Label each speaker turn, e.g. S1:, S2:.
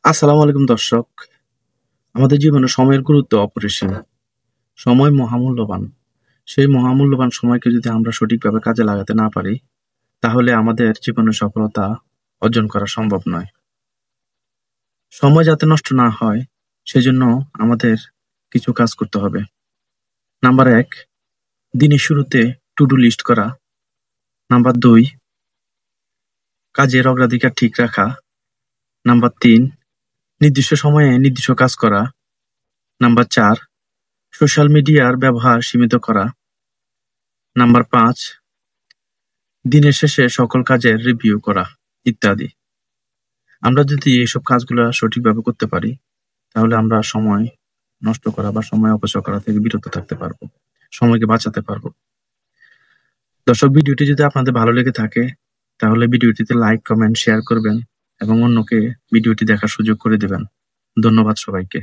S1: আসসালামু আলাইকুম দর্শক। আমাদের জীবনে সময়ের গুরুত্ব অপরিসীম। সময় মহামূল্যবান। সেই মহামূল্যবান সময়কে যদি আমরা সঠিকভাবে কাজে লাগাতে না পারি, তাহলে আমাদের জীবনে সফলতা অর্জন করা সম্ভব নয়। সময় যাতে নষ্ট না হয়, সেজন্য আমাদের কিছু কাজ করতে হবে। নাম্বার ১, দিনের শুরুতে টু ডু লিস্ট করা। নাম্বার ২, কাজের অগ্রাধিকার ঠিক রাখা। নাম্বার ৩, নির্দিষ্ট সময়ে নির্দিষ্ট কাজ করা। নাম্বার ৪, সোশ্যাল মিডিয়ার ব্যবহার সীমিত করা। নাম্বার ৫, দিনের শেষে সকল কাজের রিভিউ করা ইত্যাদি। আমরা যদি এইসব কাজগুলা সঠিকভাবে করতে পারি, তাহলে আমরা সময় নষ্ট করা বা সময় অপচয় করা থেকে বিরত থাকতে পারবো। সময়কে বাঁচাতে পারবো। দর্শক, ভিডিওটি যদি আপনাদের ভালো লেগে থাকে, তাহলে ভিডিওটিতে লাইক, কমেন্ট, শেয়ার করবেন এবং অন্যকে ভিডিওটি দেখার সুযোগ করে দিবেন। ধন্যবাদ সবাইকে।